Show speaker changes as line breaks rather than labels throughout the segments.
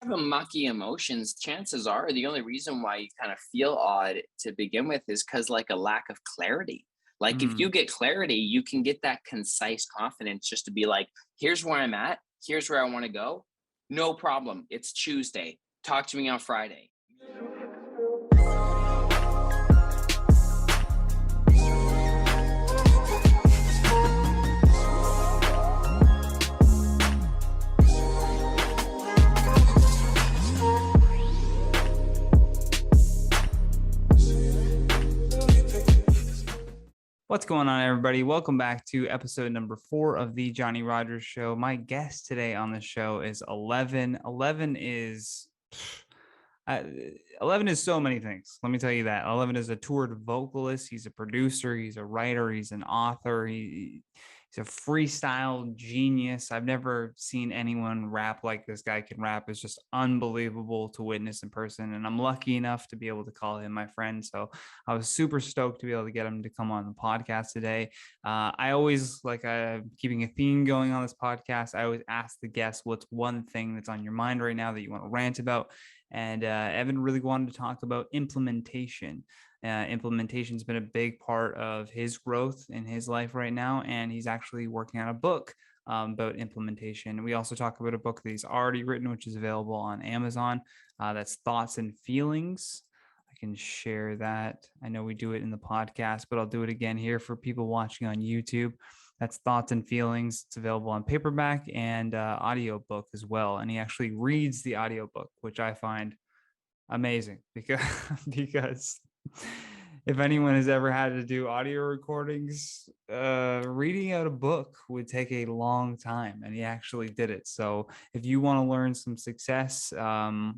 have a mucky emotions, chances are the only reason why you kind of feel odd to begin with is because like a lack of clarity. Like if you
Mm.
get clarity, you can get that concise confidence just to be like, here's where I'm at, here's where I want to go. No problem. It's Tuesday. Talk to me on Friday.
What's going on, everybody? Welcome back to episode number 4 of the Johnny Rogers Show. My guest today on the show is Ellevan. Uh, Ellevan is so many things. Let me tell you that. Ellevan is a toured vocalist. He's a producer. He's a writer. He's an author. He's a freestyle genius. I've never seen anyone rap like this guy can rap. It's just unbelievable to witness in person. And I'm lucky enough to be able to call him my friend. So I was super stoked to be able to get him to come on the podcast today. I always like keeping a theme going on this podcast. I always ask the guests, what's one thing that's on your mind right now that you want to rant about? And Evan really wanted to talk about implementation. Implementation has been a big part of his growth in his life right now, and he's actually working on a book about implementation. We also talk about a book that he's already written, which is available on Amazon. That's Thoughts and Feelings. I can share that. I know we do it in the podcast, but I'll do it again here for people watching on YouTube. That's Thoughts and Feelings. It's available on paperback and audiobook as well. And he actually reads the audiobook, which I find amazing because because if anyone has ever had to do audio recordings, reading out a book would take a long time, and he actually did it. So if you want to learn some success in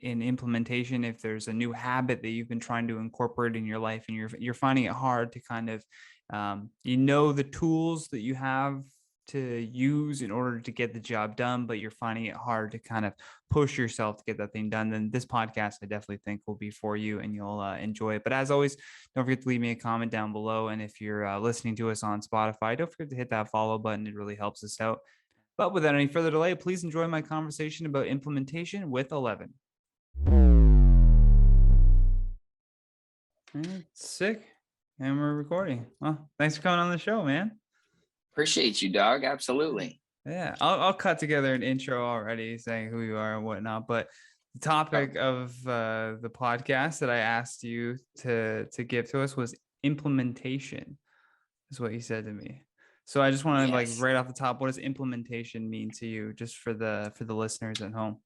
implementation, if there's a new habit that you've been trying to incorporate in your life and you're finding it hard to kind of the tools that you have to use in order to get the job done, but you're finding it hard to kind of push yourself to get that thing done, then this podcast I definitely think will be for you and you'll enjoy it. But as always, don't forget to leave me a comment down below. And if you're listening to us on Spotify, don't forget to hit that follow button. It really helps us out. But without any further delay, please enjoy my conversation about implementation with Ellevan. Sick. And we're recording. Well, thanks for coming on the show, man.
Appreciate you, dog. Absolutely.
Yeah, I'll cut together an intro already saying who you are and whatnot. But the topic of the podcast that I asked you to give to us was implementation, is what you said to me. So I just want to like
Yes.
right off the top, what does implementation mean to you, just for the listeners at home?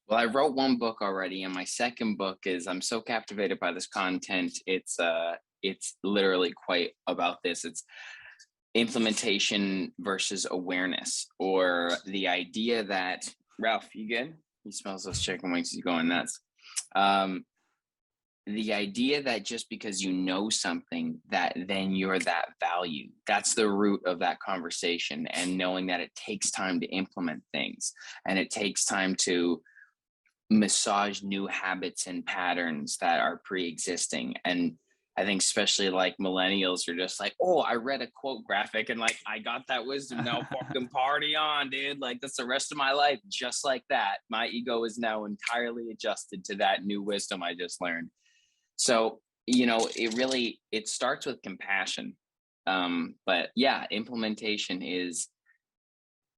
Well, I wrote one book already, and my second book is I'm so captivated by this content. It's literally quite about this. It's implementation versus awareness, or the idea that Ralph, you good? He smells those chicken wings. He's going nuts. Um, the idea that just because you know something, that then you're that value. That's the root of that conversation, and knowing that it takes time to implement things, and it takes time to massage new habits and patterns that are pre-existing. And I think especially like millennials are just like, oh, I read a quote graphic and like I got that wisdom. Now fucking party on, dude. Like that's the rest of my life. Just like that. My ego is now entirely adjusted to that new wisdom I just learned. So, it starts with compassion. But yeah, implementation is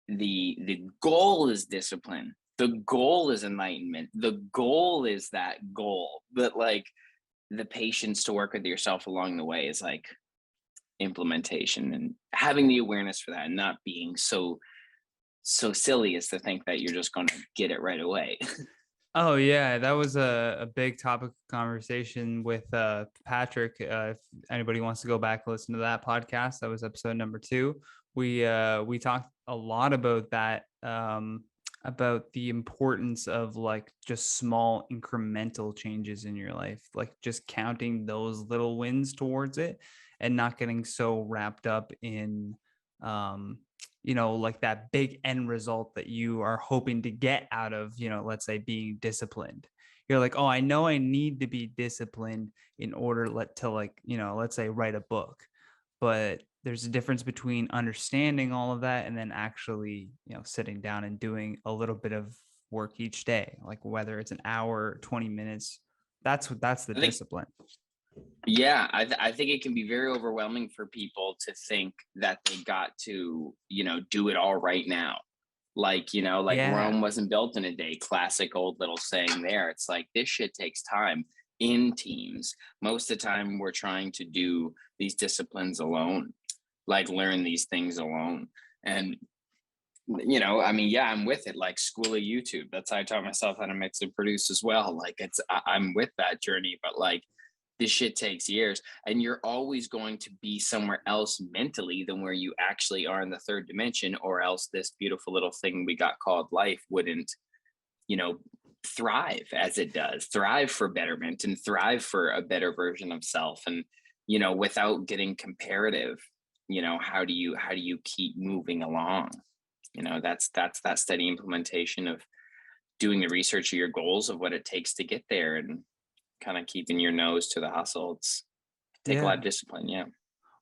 the goal is discipline. The goal is enlightenment. The goal is that goal. But like the patience to work with yourself along the way is like implementation, and having the awareness for that and not being so silly as to think that you're just going to get it right away.
Oh yeah, that was a big topic of conversation with Patrick. If anybody wants to go back and listen to that podcast, that was episode number 2. We talked a lot about that, about the importance of like just small incremental changes in your life, like just counting those little wins towards it, and not getting so wrapped up in um, like that big end result that you are hoping to get out of, let's say being disciplined. You're like, oh, I know I need to be disciplined in order let's say write a book. But there's a difference between understanding all of that and then actually, sitting down and doing a little bit of work each day, like whether it's an hour, 20 minutes. That's the
I think,
discipline.
yeah, I think it can be very overwhelming for people to think that they got to, do it all right now. Like, like
Yeah.
Rome wasn't built in a day. Classic old little saying there. It's like this shit takes time in teams. Most of the time, we're trying to do these disciplines alone, like learn these things alone. And I mean, yeah, I'm with it. Like school of YouTube. That's how I taught myself how to mix and produce as well. Like I'm with that journey, but like this shit takes years, and you're always going to be somewhere else mentally than where you actually are in the third dimension, or else this beautiful little thing we got called life wouldn't, you know, thrive as it does, thrive for betterment and thrive for a better version of self. And, without getting comparative, how do you keep moving along? That's that steady implementation of doing the research of your goals of what it takes to get there, and kind of keeping your nose to the hustle. It's take a lot
Yeah.
of discipline. Yeah.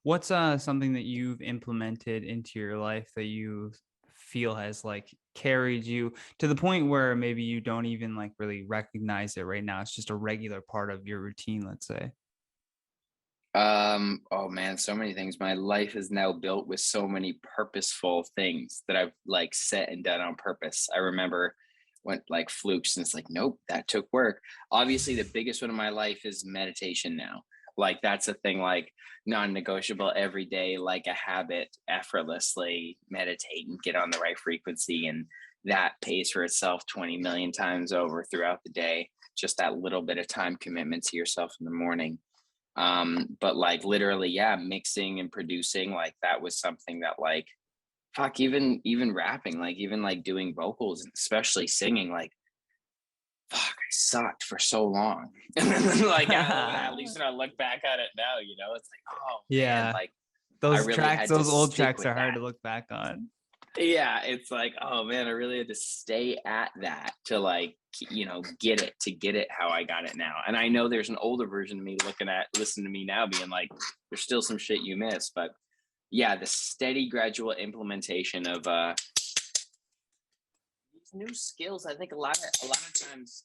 What's something that you've implemented into your life that you feel has like carried you to the point where maybe you don't even like really recognize it right now? It's just a regular part of your routine, let's say.
Oh man, so many things. My life is now built with so many purposeful things that I've like set and done on purpose. I remember when like flukes, and it's like, nope, that took work. Obviously, the biggest one in my life is meditation now. Like that's a thing, like non-negotiable every day, like a habit, effortlessly meditate and get on the right frequency. And that pays for itself 20 million times over throughout the day. Just that little bit of time commitment to yourself in the morning. But like literally, yeah, mixing and producing, like that was something that like fuck, even rapping, like even like doing vocals and especially singing, like fuck, I sucked for so long. And then like at least when I look back at it now, it's like, oh man,
Yeah.
like I
Those
really
tracks,
had to
those old
stick
tracks
with
are hard
that.
to look back on.
Yeah, it's like, oh man, I really had to stay at that to like, get it how I got it now. And I know there's an older version of me listening to me now being like, there's still some shit you miss. But yeah, the steady gradual implementation of these new skills, I think a lot of times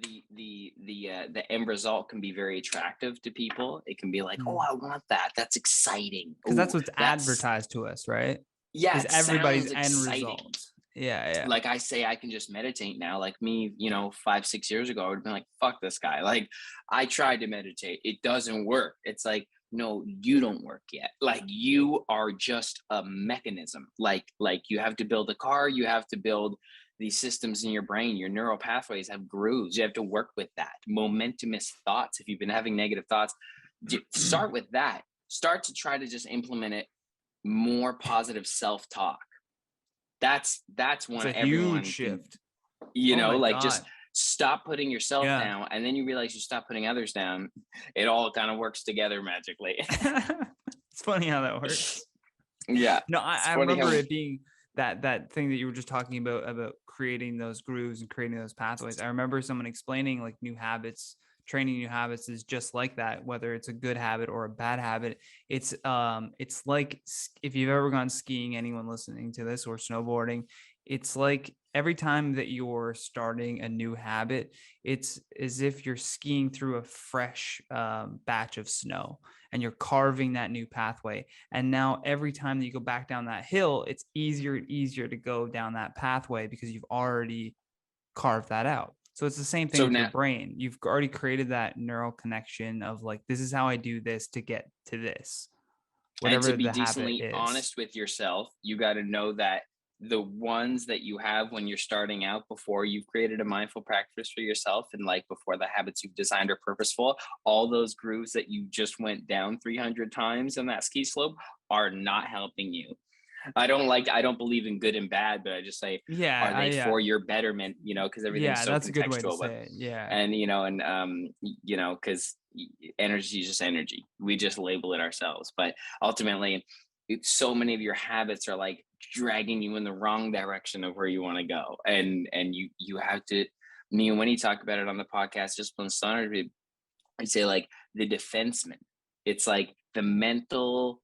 the end result can be very attractive to people. It can be like, oh, I want that. That's exciting.
Because that's
Oh,
what's
that's
advertised to us, right?
yeah,
Is
it
everybody's
sounds
end
exciting.
result. Yeah, yeah.
Like I say, I can just meditate now. Like me, 5, 6 years ago, I would have been like, fuck this guy. Like I tried to meditate. It doesn't work. It's like, no, you don't work yet. Like you are just a mechanism. Like you have to build a car, you have to build these systems in your brain. Your neural pathways have grooves. You have to work with that. Momentumous thoughts. If you've been having negative thoughts, start with that. Start to try to just implement it. More positive self-talk. That's
It's
one
a huge
everyone can,
shift. Oh my
like just
God.
stop putting yourself
Yeah.
down, and then you realize you stop putting others down. It all kind of works together magically.
It's funny how that works.
Yeah,
No,
it's
I
funny
remember
how
it being that thing that you were just talking about creating those grooves and creating those pathways. I remember someone explaining like new habits, training new habits is just like that, whether it's a good habit or a bad habit. It's like if you've ever gone skiing, anyone listening to this, or snowboarding, it's like every time that you're starting a new habit, it's as if you're skiing through a fresh batch of snow and you're carving that new pathway. And now every time that you go back down that hill, it's easier and easier to go down that pathway because you've already carved that out. So it's the same thing
so
with your
now.
brain. You've already created that neural connection of like, this is how I do this to get to this,
And to
whatever
be
the habit
decently
is.
honest with yourself, you got to know that the ones that you have when you're starting out, before you've created a mindful practice for yourself, and like before the habits you've designed are purposeful, all those grooves that you just went down 300 times on that ski slope are not helping you. I don't believe in good and bad, but I just say,
Yeah,
are they
yeah.
for your betterment? Because everything's
Yeah,
so
that's a good way to
contextual. But
say it. Yeah.
and because energy is just energy. We just label it ourselves, but ultimately, so many of your habits are like dragging you in the wrong direction of where you want to go, and you have to. Me and Winnie talk about it on the podcast. Just when started, I say like the defenseman. It's like the mental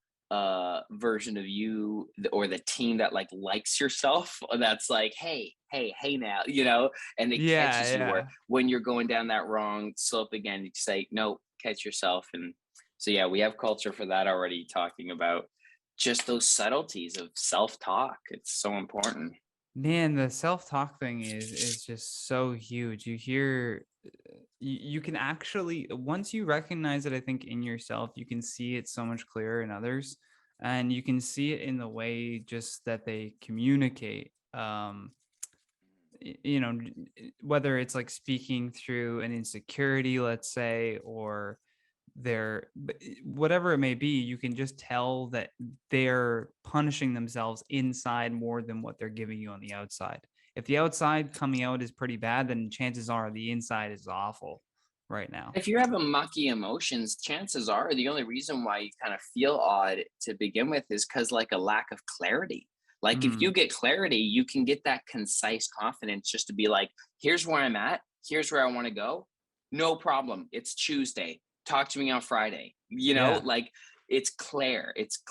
version of you or the team that like likes yourself, that's like, hey now, and it
Yeah,
catches you, or
yeah.
when you're going down that wrong slope again, you say no, catch yourself. And so yeah, we have culture for that already, talking about just those subtleties of self-talk. It's so important.
Man, the self-talk thing is just so huge. You hear you can actually, once you recognize it, I think in yourself, you can see it so much clearer in others, and you can see it in the way just that they communicate. Whether it's like speaking through an insecurity, let's say, or whatever it may be, you can just tell that they're punishing themselves inside more than what they're giving you on the outside. If the outside coming out is pretty bad, then chances are the inside is awful right now.
If you're having mucky emotions, chances are the only reason why you kind of feel odd to begin with is because like a lack of clarity. Like if you
Mm,
get clarity, you can get that concise confidence just to be like, here's where I'm at, here's where I want to go. No problem. It's Tuesday. Talk to me on Friday.
yeah.
Like it's clear. It's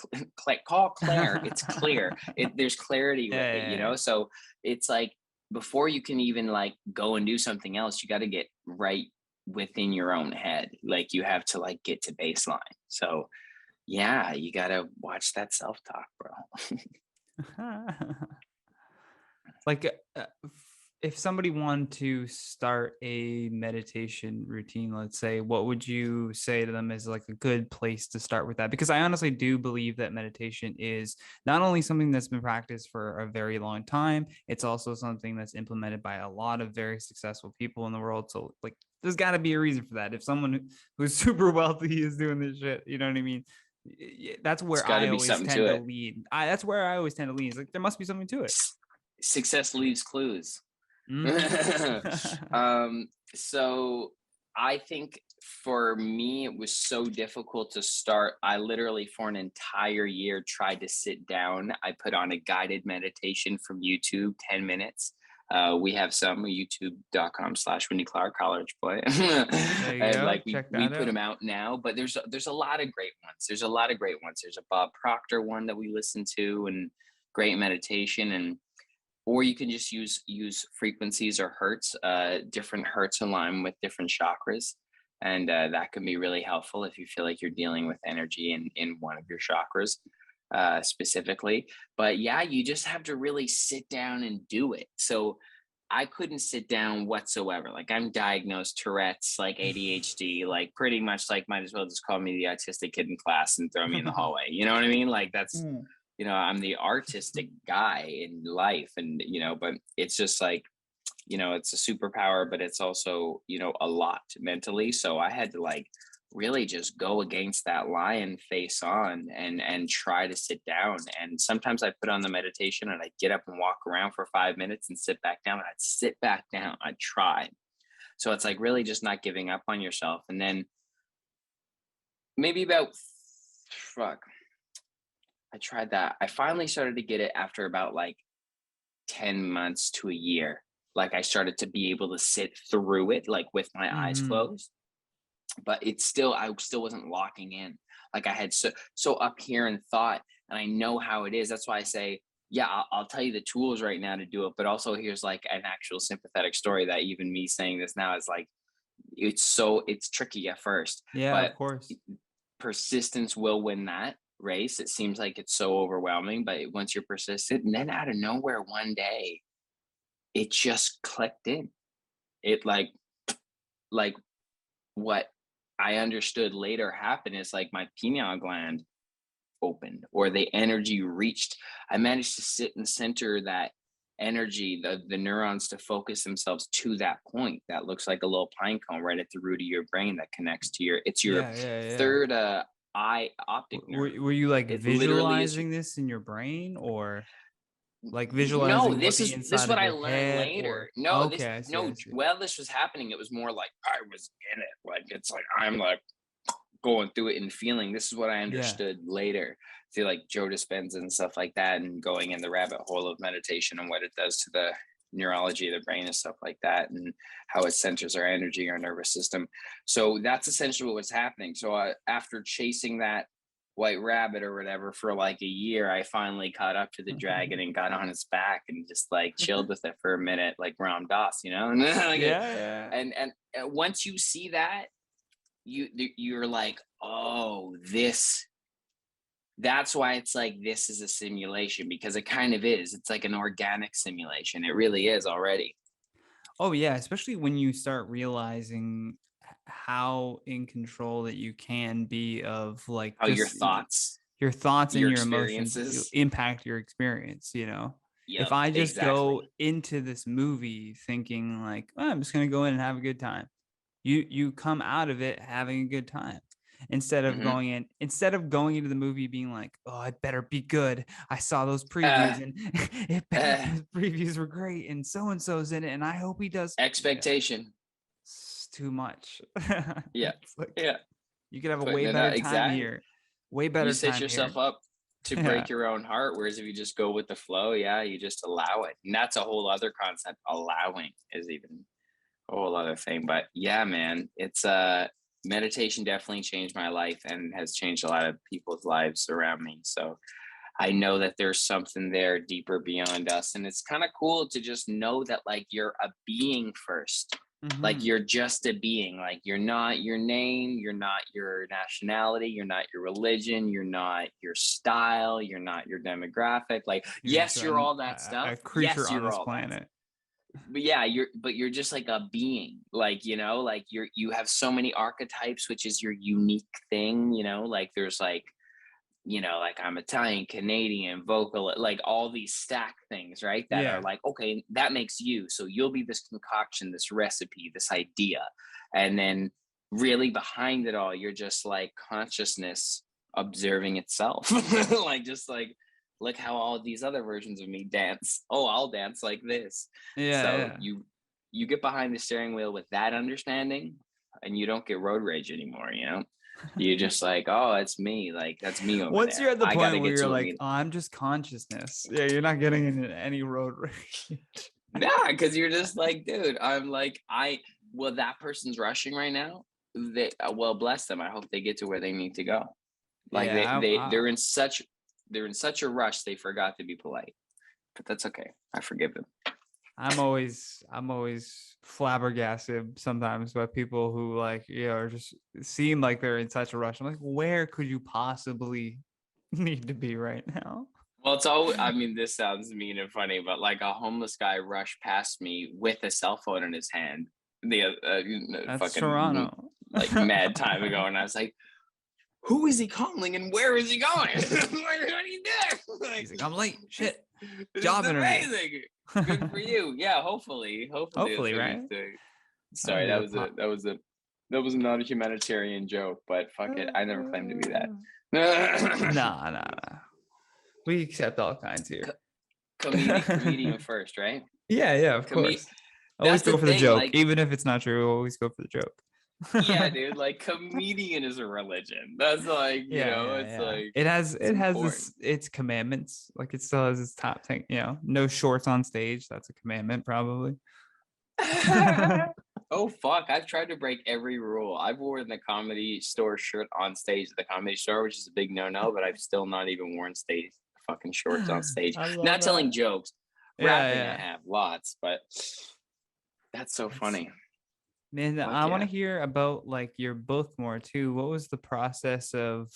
call Claire. It's clear. There's clarity with
Yeah,
it,
yeah, yeah.
So it's like before you can even like go and do something else, you got to get right within your own head. Like you have to like get to baseline. So yeah, you gotta watch that self-talk, bro.
Like, if somebody wanted to start a meditation routine, let's say, what would you say to them is like a good place to start with that? Because I honestly do believe that meditation is not only something that's been practiced for a very long time, it's also something that's implemented by a lot of very successful people in the world. So like there's got to be a reason for that. If someone who's super wealthy is doing this shit, you know what I mean? That's
It's
where
got to
I
be
always
something
tend
to
to
it.
lead. That's where I always tend to lean. It's like there must be something to it.
Success leaves clues.
Mm.
So I think for me, it was so difficult to start. I literally, for an entire year, tried to sit down. I put on a guided meditation from YouTube, 10 minutes. We have some youtube.com/Wendy Clark College Boy.
There you
And
go.
like we
Check
we
that
put
out.
them out now, but there's a lot of great ones. There's a lot of great ones. There's a Bob Proctor one that we listen to, and great meditation. And or you can just use frequencies or hertz, different hertz align with different chakras, and that can be really helpful if you feel like you're dealing with energy in one of your chakras specifically. But yeah, you just have to really sit down and do it. So I couldn't sit down whatsoever. Like I'm diagnosed Tourette's, like ADHD, like pretty much like might as well just call me the autistic kid in class and throw me in the hallway. You know what I mean? Like that's,
Mm.
I'm the artistic guy in life. And, but it's just like, it's a superpower, but it's also, a lot mentally. So I had to like really just go against that lion face on and try to sit down. And sometimes I put on the meditation and I'd get up and walk around for 5 minutes and sit back down. And I'd sit back down. I'd try. So it's like really just not giving up on yourself. And then maybe about fuck, I tried that. I finally started to get it after about like 10 months to a year. Like I started to be able to sit through it like with my eyes
Hmm.
closed, but I still wasn't locking in. Like I had so up here in thought, and I know how it is. That's why I say, yeah, I'll tell you the tools right now to do it. But also here's like an actual sympathetic story that even me saying this now is like, it's tricky at first,
Yeah,
but
of course.
persistence will win that race. It seems like it's so overwhelming, but once you're persistent, and then out of nowhere one day, it just clicked in. It like what I understood later happened is like my pineal gland opened, or the energy reached. I managed to sit and center that energy, the neurons to focus themselves to that point that looks like a little pine cone right at the root of your brain that connects to your
Yeah, yeah, yeah.
third eye optic nerve.
Were you like
It literally is.
visualizing this in your brain, or like
No,
visualizing what the
this is
inside
what
of
I
your
learned
head,
later.
or
No, this
okay, I see,
no.
I see.
While this was happening, it was more like I was in it. Like it's like I'm like going through it and feeling. This is what I
Yeah.
understood later. Feel like Joe Dispenza and stuff like that, and going in the rabbit hole of meditation and what it does to the neurology of the brain and stuff like that, and how it centers our energy, our nervous system. So that's essentially what was happening. So after chasing that White Rabbit or whatever for like a year, I finally caught up to the dragon and got on its back and just like chilled with it for a minute, like Ram Dass, you know? And then, like,
Yeah, yeah.
and once you see that, you're like, oh, that's why it's like this is a simulation, because it kind of is. It's like an organic simulation. It really is already.
Oh yeah, especially when you start realizing how in control that you can be of like
How
just your thoughts and
your
your emotions
experiences.
impact your experience, you know. If
Yep,
I just go
exactly.
into this movie thinking like, oh, I'm just going to go in and have a good time, you come out of it having a good time,
Hmm.
instead of going into the movie being like, oh, it better be good, I saw those
Uh,
previews and
uh,
those previews were great and so and so's in it and I hope he does. Yeah,
expectation.
it's too much.
Yeah,
It's like
yeah.
you could have a way
Putting it
better
out
time
exactly.
here, way
You
better
set
time
yourself
here.
up to
Yeah.
break your own heart, whereas if you just go with the flow, yeah, you just allow it. And that's a whole other concept. Allowing is even a whole other thing. But yeah, man, it's meditation definitely changed my life and has changed a lot of people's lives around me. So I know that there's something there deeper beyond us. And it's kind of cool to just know that, like, you're a being first. Like,
Hmm.
you're just a being. Like, you're not your name, you're not your nationality, you're not your religion, you're not your style, you're not your demographic. Like,
You're just
yes, you're all that
a
stuff.
creature
Yes,
on
you're
this
all that.
planet.
But yeah, you're just like a being. Like, like you have so many archetypes, which is your unique thing, like there's like, like I'm Italian, Canadian, vocal, like all these stack things, right? That are
Yeah.
like, okay, that makes you. So you'll be this concoction, this recipe, this idea. And then really behind it all, you're just like consciousness observing itself. Like, just like, look how all these other versions of me dance. Oh, I'll dance like this.
Yeah,
So
yeah.
you get behind the steering wheel with that understanding, and you don't get road rage anymore. You're just like, oh, it's me. Like, that's me over
Once
there.
you're at the
I got to
point where
get
you're
to a
like,
meeting.
oh, I'm just consciousness. Yeah, you're not getting into any road rage.
Nah, because you're just like, dude, I'm like, well, that person's rushing right now. Well, bless them. I hope they get to where they need to go. Like,
Yeah,
they're in such a rush. They forgot to be polite, but that's okay. I forgive them.
I'm always flabbergasted sometimes by people who like, are just seem like they're in such a rush. I'm like, where could you possibly need to be right now?
Well, it's all, I mean, this sounds mean and funny, but like a homeless guy rushed past me with a cell phone in his hand,
That's
fucking
Toronto.
like mad time ago. And I was like, who is he calling and where is he going? What are you doing? Like,
He's like, I'm late.
this,
Shit.
this is
Job interview.
amazing. Good for you. Yeah, hopefully that's
Hopefully,
what
right?
he's doing.
That'll
Sorry,
be the pop.
that was not a humanitarian joke, but fuck it. I never claimed to be that.
Nah, nah, nah. We accept all kinds here.
Comedian first, right?
Yeah, yeah, of
Com-
course. Always
that's the
go for the
thing.
joke,
Like,
even if it's not true. Always go for the
yeah,
joke.
dude, like comedian is a religion. That's like,
Yeah, yeah,
it's
yeah.
like,
It
it's
has
important.
this its commandments. Like it still has its top thing. No shorts on stage. That's a commandment, probably.
Oh fuck, I've tried to break every rule. I've worn the Comedy Store shirt on stage at the Comedy Store, which is a big no-no, but I've still not even worn stage fucking shorts on stage.
I love
Not telling
that.
jokes.
Yeah,
Rapping I
yeah.
have lots, but that's so
That's
funny.
Man,
Fuck
I want
yeah.
to hear about like your book more too. What was the process of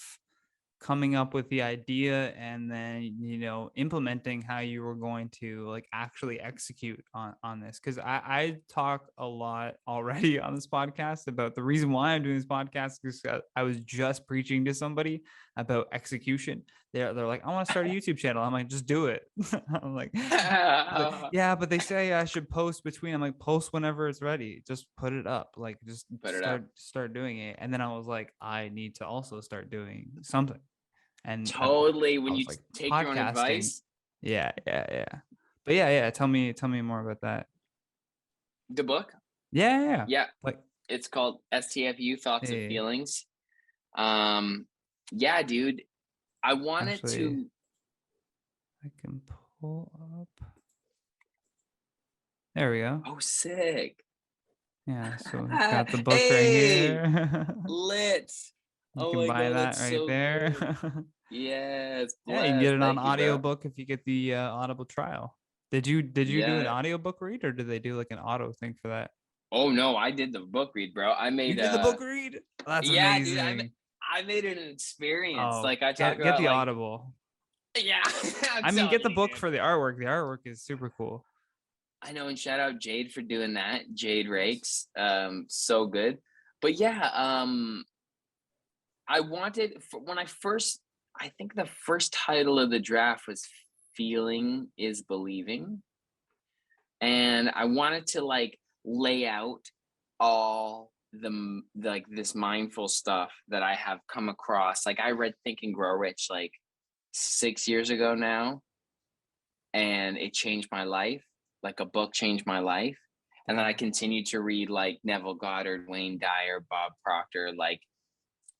coming up with the idea and then implementing how you were going to like actually execute on this? Because I talk a lot already on this podcast about the reason why I'm doing this podcast, because I was just preaching to somebody about execution. They're like, I want to start a YouTube channel. I'm like, just do it. I'm like, yeah, but they say I should post between. I'm like, post whenever it's ready. Just put it up. Like, just
Put it up.
start doing it. And then I was like, I need to also start doing something. And
Totally.
I
When you
was like,
take your own
podcasting.
advice,
Yeah, yeah, yeah. But yeah. Tell me more about that.
the book,
Yeah, yeah, yeah.
yeah,
Like,
it's called STFU, Thoughts and
hey,
Feelings. Um, yeah, dude, I wanted
actually,
to.
I can pull up. There we go.
Oh, sick.
Yeah, so I've got the book right
Hey,
here.
lit.
You
Oh
can
my
buy
God,
that
that's
right
so
there.
good. Yes,
Yeah, you can get
blessed.
it on
Thank you, bro.
audiobook if you get the Audible trial. Did you do an
Yeah.
audiobook read or did they do like an auto thing for that?
Oh no, I did the book read, bro. I
You
made
did the book read? That's
yeah, dude.
amazing.
I made it an experience.
Oh,
Like I talk
get
about,
the
like,
Audible.
yeah, I'm
I mean,
telling
get the
you,
book
dude.
for the artwork. The artwork is super cool.
I know, and shout out Jade for doing that. Jade Rakes, so good. But yeah, I wanted when I first. I think the first title of the draft was "Feeling is Believing," and I wanted to like lay out all like this mindful stuff that I have come across. Like I read Think and Grow Rich like 6 years ago now, and it changed my life. Like a book changed my life. And then I
Yeah.
continued to read like Neville Goddard, Wayne Dyer, Bob Proctor, like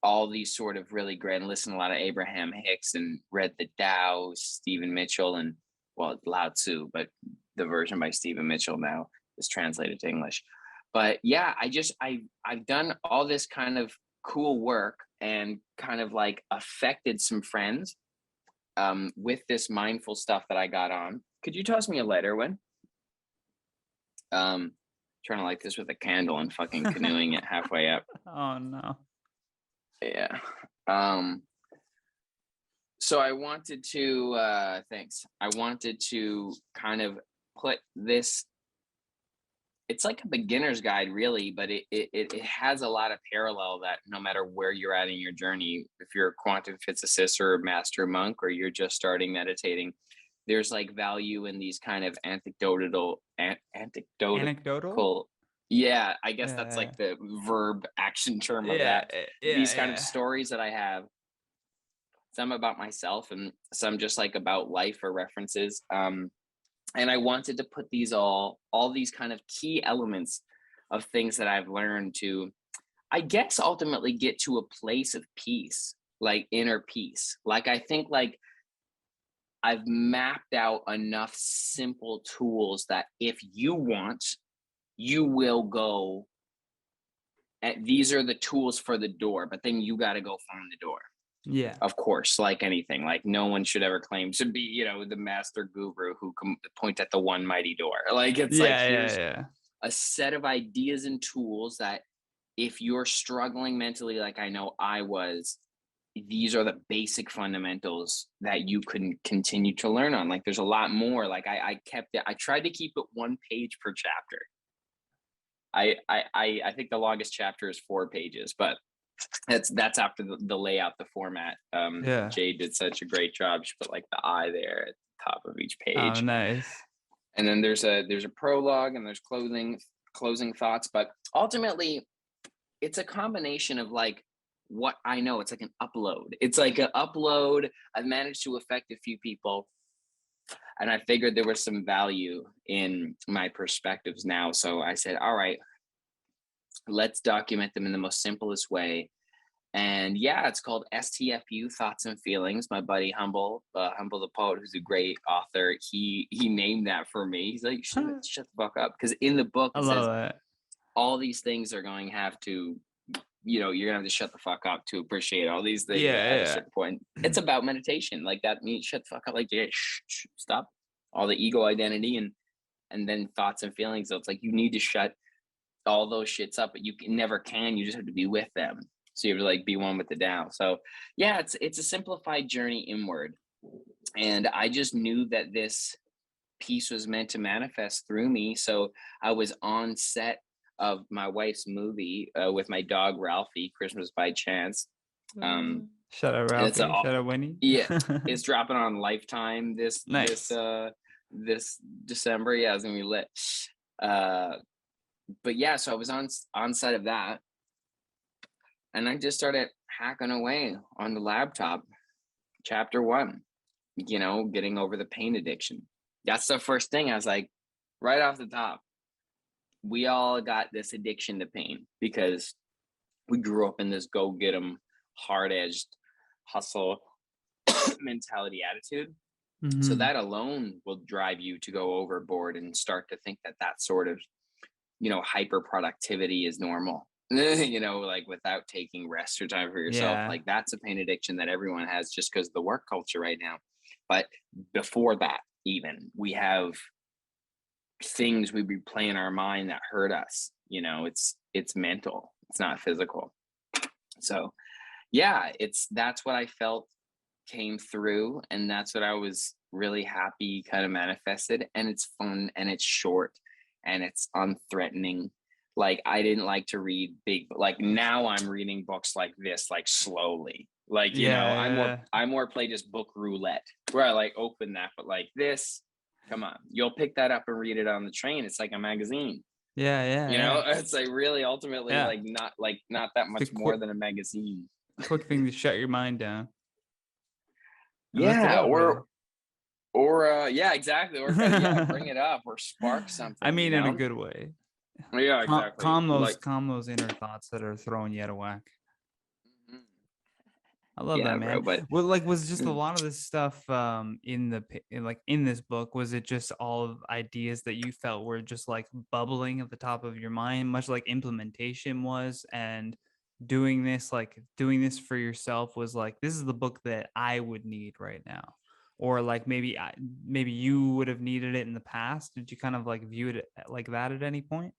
all these sort of really great, and listened to a lot of Abraham Hicks, and read the Tao, Stephen Mitchell, and well, Lao Tzu, but the version by Stephen Mitchell now is translated to English. But yeah, I've done all this kind of cool work and kind of like affected some friends with this mindful stuff that I got on. Could you toss me a lighter one? Trying to light this with a candle and fucking canoeing it halfway up.
Oh no.
Yeah. Um, so I wanted to thanks. I wanted to kind of put this, it's like a beginner's guide really, but it has a lot of parallel that no matter where you're at in your journey, if you're a quantum physicist or a master monk or you're just starting meditating, there's like value in these kind of
Anecdotal?
anecdotal, yeah, I guess that's
Yeah.
like the verb action term of
Yeah.
that.
Yeah.
These kind of
Yeah.
stories that I have, some about myself and some just like about life or references. And I wanted to put these all these kind of key elements of things that I've learned to, I guess, ultimately get to a place of peace, like inner peace. Like I think like I've mapped out enough simple tools that if you want, you will go. And these are the tools for the door, but then you got to go find the door.
Yeah.
Of course, like anything, like no one should ever claim to be, the master guru who can point at the one mighty door. Like it's like
Yeah. Yeah.
here's
Yeah.
a set of ideas and tools that if you're struggling mentally, like I know I was, these are the basic fundamentals that you can continue to learn on. Like there's a lot more. Like I kept it, I tried to keep it one page per chapter. I think the longest chapter is 4 pages, but that's after the layout, the format.
Yeah.
Jade did such a great job. She put like the eye there at the top of each
Oh,
page,
nice.
and then there's a prologue and there's closing thoughts. But ultimately, it's a combination of like what I know. It's like an upload. It's like an upload. I've managed to affect a few people, and I figured there was some value in my perspectives now. So I said, all right, let's document them in the most simplest way. And yeah, it's called STFU, Thoughts and Feelings. My buddy Humble the Poet, who's a great author, he named that for me. He's like, shut the fuck up. Because in the book
I
it
love
says
that.
all these things are going to have to, you're gonna have to shut the fuck up to appreciate all these things at a
Yeah.
certain point. It's about meditation. Like that means shut the fuck up, like yeah, stop all the ego identity and then thoughts and feelings. So it's like you need to shut all those shits up, but never can. You just have to be with them. So you have to like be one with the Tao. So yeah, it's a simplified journey inward. And I just knew that this piece was meant to manifest through me. So I was on set of my wife's movie with my dog Ralphie, Christmas by Chance.
Shout out
And it's
Ralphie. Shout out Winnie.
yeah, it's dropping on Lifetime
Nice.
this December. Yeah, it's gonna be lit. But yeah, so I was on set of that, and I just started hacking away on the laptop. Chapter 1, getting over the pain addiction. That's the first thing. I was like, right off the top, we all got this addiction to pain because we grew up in this go get 'em, hard edged hustle mentality attitude. So
Mm-hmm.
that alone will drive you to go overboard and start to think that sort of hyper productivity is normal. you know, like without taking rest or time for yourself.
Yeah.
Like that's a pain addiction that everyone has just because of the work culture right now. But before that, even we have things we replay in our mind that hurt us. You know, it's mental, it's not physical. So yeah, that's what I felt came through, and that's what I was really happy kind of manifested. And it's fun and it's short and it's unthreatening. Like I didn't like to read big, like now I'm reading books like this, like slowly. Like, you know,
Yeah.
I more play just book roulette where I like open that, but like this, come on, you'll pick that up and read it on the train. It's like a magazine.
Yeah. Yeah.
You
Yeah.
know, it's like really ultimately
Yeah.
like not that
It's a
much more than a magazine.
quick thing to shut your mind down and lift it
Yeah,
up, really.
or yeah, exactly. Or kind of yeah, bring it up or spark
I
something, you
mean, in a
know?
good way.
Yeah, exactly. Like
Calm those inner thoughts that are throwing you out of whack.
mhm.
I love that,
Yeah, bro,
man.
but
Well, like, was just a lot of this stuff in this book? Was it just all of ideas that you felt were just like bubbling at the top of your mind, much like implementation was, and doing this for yourself was like, this is the book that I would need right now, or like maybe you would have needed it in the past. Did you kind of like view it like that at any point?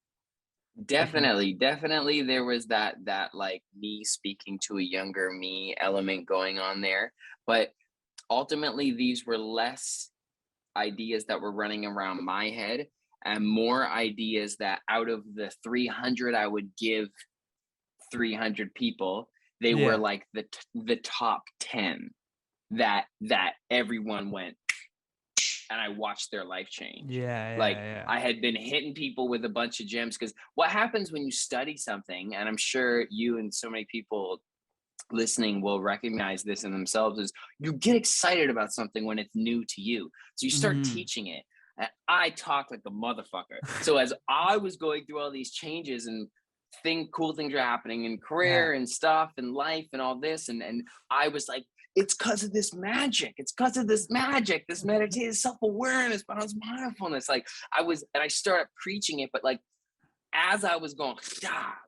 Especially,
definitely there was that like me speaking to a younger me element going on there. But ultimately these were less ideas that were running around my head and more ideas that out of the 300 I would give 300 people, they were
yeah,
like the top 10 that everyone went and I watched their life change.
yeah,
Like
yeah,
I had been hitting people with a bunch of gems because what happens when you study something, and I'm sure you and so many people listening will recognize this in themselves, is you get excited about something when it's new to you. So you
yeah.
start teaching it. And I talk like a motherfucker. So as I was going through all these changes and cool things are happening in
Yeah.
career and stuff and life and all this, and I was like, it's because of this magic. It's because of this magic, this meditative self-awareness, balanced mindfulness. Like I started preaching it, but like as I was going,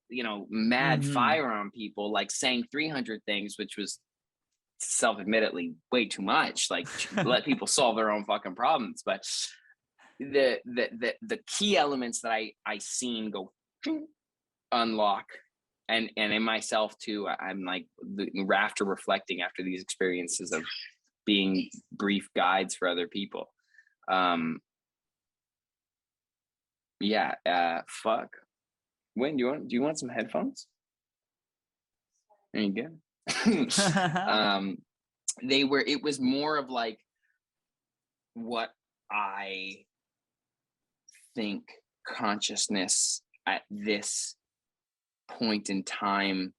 you know, mad
Hmm.
fire on people, like saying 300 things, which was self-admittedly way too much. Like let people solve their own fucking problems. But the key elements that I seen go unlock, and in myself too, I'm like after reflecting after these experiences of being brief guides for other people. Um, yeah, fuck. Wayne, do you want some headphones? There you go. um, it was more of like what I think consciousness at this point in time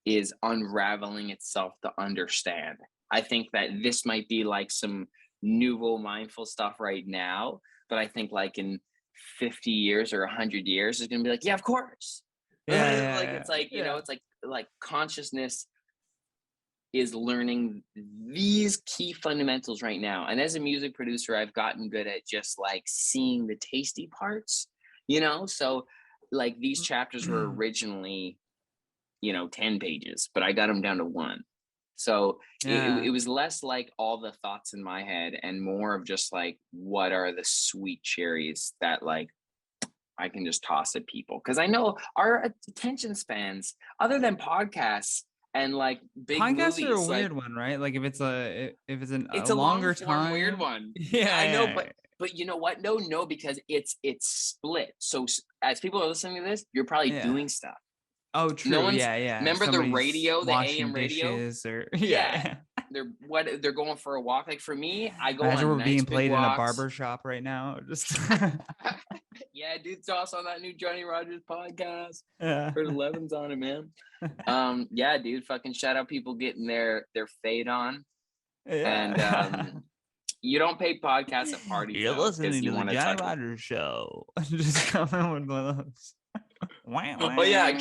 is unraveling itself to understand. I think that this might be like some nouveau mindful stuff right now, but I think like in 50 years or 100 years, it's gonna be like, yeah, of course.
Yeah,
Like
yeah,
it's like, you know,
yeah,
it's like consciousness is learning these key fundamentals right now. And as a music producer, I've gotten good at just like seeing the tasty parts, you know? So like these chapters were
yeah.
originally, you know, 10 pages, but I got them down to one. So it
Yeah.
was less like all the thoughts in my head and more of just like, what are the sweet cherries that like I can just toss at people? Because I know our attention spans, other than podcasts and like big
Podcasts are a
movies, like
weird one, right? Like if it's a
it's a long
longer
form weird
time.
one.
Yeah,
I know,
yeah,
but you know what? No, because it's split. So as people are listening to this, you're probably
yeah.
doing stuff.
Oh,
No
true.
one's
Yeah, yeah.
remember the
Somebody's
radio, the
washing
AM radio?
dishes or
Yeah.
yeah.
They're going for a walk. Like for me, I go
Imagine
on
we're
nice
being
big
played in a
walks.
barber shop right now. Just
Yeah, dude, toss on that new Johnny Rogers podcast.
yeah.
Heard Ellevan's on it, man. Yeah, dude, fucking shout out people getting their fade on. And
Yeah.
you don't pay podcasts at parties
You're
though, because
listening
you
to the
want to
Johnny
talk.
Rogers show. Just coming with one of those. Wah,
Oh yeah,
wah.